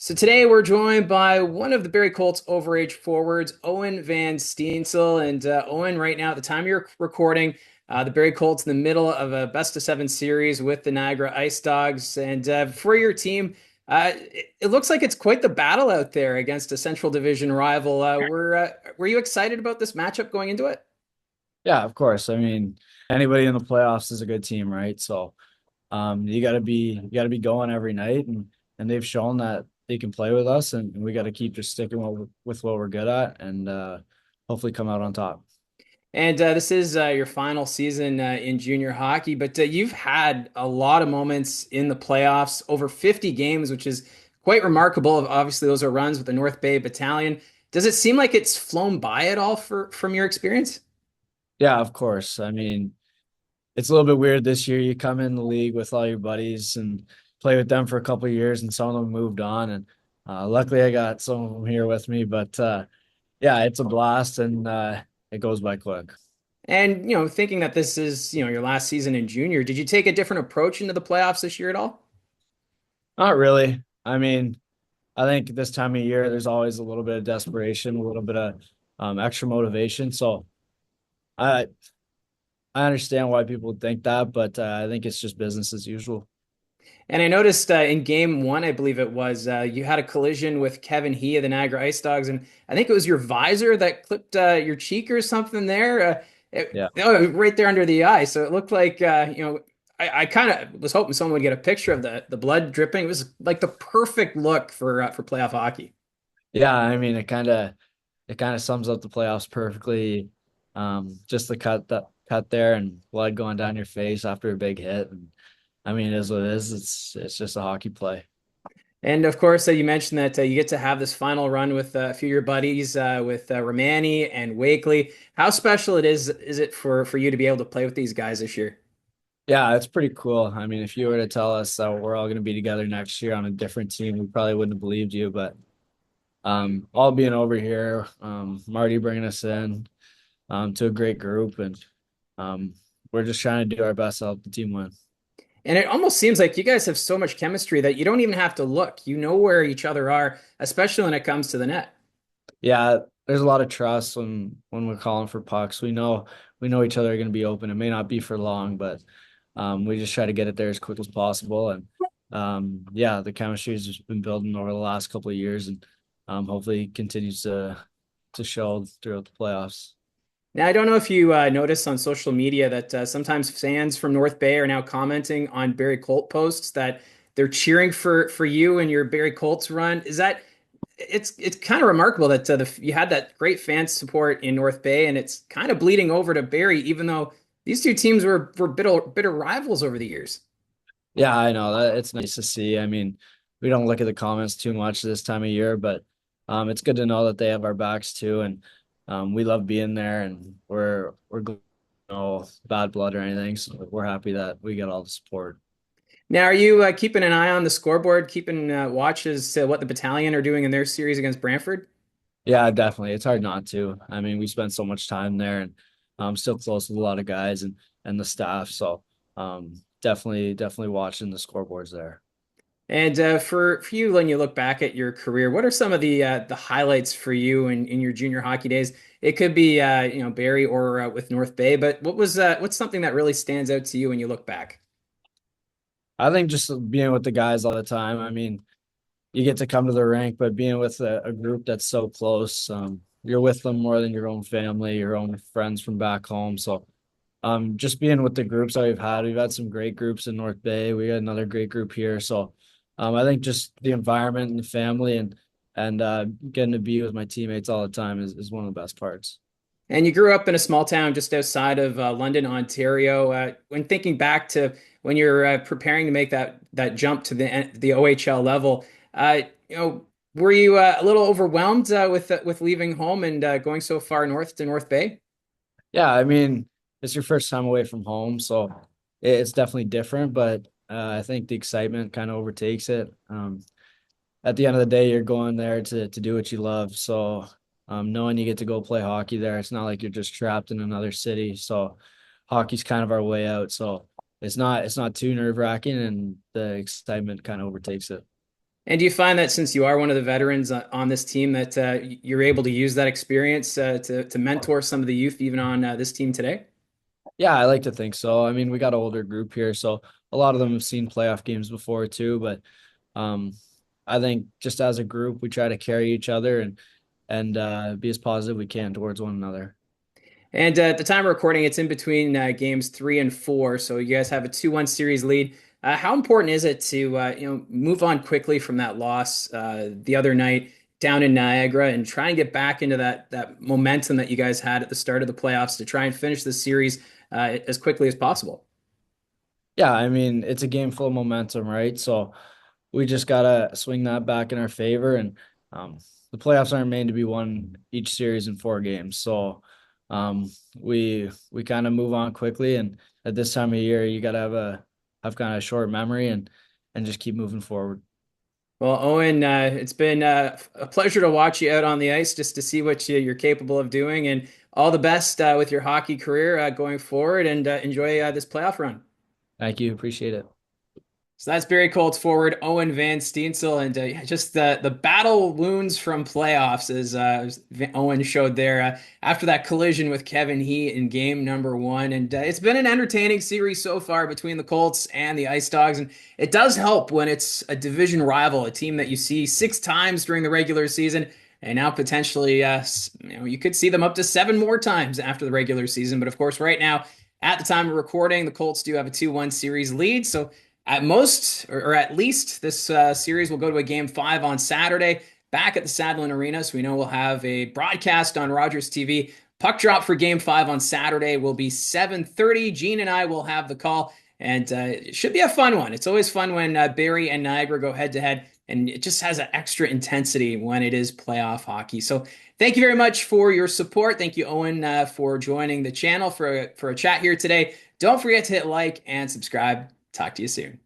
So today we're joined by one of the Barrie Colts overage forwards, Owen Van Steensel. And Owen, right now, at the time you're recording, the Barrie Colts in the middle of a best of seven series with the Niagara Ice Dogs. And for your team, it looks like it's quite the battle out there against a Central Division rival. Were you excited about this matchup going into it? Yeah, of course. I mean, anybody in the playoffs is a good team, right? So, you got to be going every night, and they've shown that they can play with us, and we got to keep just sticking with what we're good at, and hopefully come out on top. And this is your final season in junior hockey, but you've had a lot of moments in the playoffs, over 50 games, which is quite remarkable. Obviously, those are runs with the North Bay Battalion. Does it seem like it's flown by at all from your experience? Yeah, of course. I mean, it's a little bit weird this year. You come in the league with all your buddies and play with them for a couple of years, and some of them moved on, and luckily I got some of them here with me. But yeah, it's a blast, and it goes by quick. And thinking that this is your last season in junior, did you take a different approach into the playoffs this year at all? Not really. I mean, I think this time of year, there's always a little bit of desperation, a little bit of extra motivation. So I I understand why people would think that, but I think it's just business as usual. And I noticed in game one, I believe it was, you had a collision with Kevin He of the Niagara Ice Dogs, and I think it was your visor that clipped your cheek or something there, Yeah. right there under the eye. So it looked like, I kind of was hoping someone would get a picture of the blood dripping. It was like the perfect look for playoff hockey. Yeah, I mean it kind of sums up the playoffs perfectly. Just the cut there and blood going down your face after a big hit. And I mean, it is what it is. It's just a hockey play. And of course, you mentioned that you get to have this final run with a few of your buddies, with Romani and Wakely. How special is it for you to be able to play with these guys this year? Yeah, it's pretty cool. I mean, if you were to tell us that we're all going to be together next year on a different team, we probably wouldn't have believed you. But all being over here, Marty bringing us in to a great group, and um, we're just trying to do our best to help the team win. And it almost seems like you guys have so much chemistry that you don't even have to look. You know where each other are, especially when it comes to the net. Yeah, there's a lot of trust when we're calling for pucks. We know each other are going to be open. It may not be for long, but we just try to get it there as quick as possible. And yeah, the chemistry has just been building over the last couple of years, and hopefully continues to show throughout the playoffs. Now, I don't know if you noticed on social media that sometimes fans from North Bay are now commenting on Barrie Colt posts that they're cheering for you and your Barrie Colts run. Is that it's kind of remarkable that you had that great fan support in North Bay, and it's kind of bleeding over to Barrie, even though these two teams were bitter rivals over the years. Yeah, I know that it's nice to see. I mean, we don't look at the comments too much this time of year, but it's good to know that they have our backs too, and we love being there, and we're no bad blood or anything, so we're happy that we get all the support. Now, are you keeping an eye on the scoreboard, keeping watch as to what the Battalion are doing in their series against Brantford? Yeah, definitely. It's hard not to. I mean, we spent so much time there, and still close with a lot of guys and the staff, so definitely watching the scoreboards there. And for you, when you look back at your career, what are some of the highlights for you in your junior hockey days? It could be Barrie or with North Bay, but what's something that really stands out to you when you look back? I think just being with the guys all the time. I mean, you get to come to the rink, but being with a group that's so close, you're with them more than your own family, your own friends from back home. So, just being with the groups that we've had some great groups in North Bay. We got another great group here. So, I think just the environment and the family and getting to be with my teammates all the time is one of the best parts. And you grew up in a small town just outside of London, Ontario. When thinking back to when you're preparing to make that jump to the OHL level, uh, you know, were you a little overwhelmed with leaving home and going so far north to North Bay? Yeah, I mean, it's your first time away from home, so it's definitely different, but I think the excitement kind of overtakes it. At the end of the day, you're going there to do what you love. So, knowing you get to go play hockey there, it's not like you're just trapped in another city. So, hockey's kind of our way out. So, it's not too nerve-wracking, and the excitement kind of overtakes it. And do you find that since you are one of the veterans on this team that you're able to use that experience to mentor some of the youth even on this team today? Yeah, I like to think so. I mean, we got an older group here, so a lot of them have seen playoff games before too. But um, I think just as a group, we try to carry each other and be as positive we can towards one another. And at the time of recording, it's in between games 3 and 4, so you guys have a 2-1 series lead. How important is it to move on quickly from that loss the other night down in Niagara and try and get back into that momentum that you guys had at the start of the playoffs to try and finish the series as quickly as possible? Yeah, I mean, it's a game full of momentum, right? So we just gotta swing that back in our favor. And um, the playoffs aren't made to be won each series in 4 games. So we kind of move on quickly. And at this time of year, you gotta have kind of a short memory and just keep moving forward. Well, Owen, it's been a pleasure to watch you out on the ice just to see what you're capable of doing, and all the best with your hockey career going forward, and enjoy this playoff run. Thank you, appreciate it. So that's Barrie Colts forward Owen Van Steensel, and just the battle wounds from playoffs, as Owen showed there after that collision with Kevin He in game number 1. And it's been an entertaining series so far between the Colts and the Ice Dogs, and it does help when it's a division rival, a team that you see 6 times during the regular season, and now potentially you could see them up to 7 more times after the regular season. But of course, right now, at the time of recording, the Colts do have a 2-1 series lead, so at most, or at least, this series will go to a game 5 on Saturday back at the Sadlin Arena. So we know we'll have a broadcast on Rogers TV. Puck drop for game 5 on Saturday will be 7:30. Gene and I will have the call, and it should be a fun one. It's always fun when Barrie and Niagara go head to head, and it just has an extra intensity when it is playoff hockey. So thank you very much for your support. Thank you, Owen, for joining the channel for a chat here today. Don't forget to hit like and subscribe. Talk to you soon.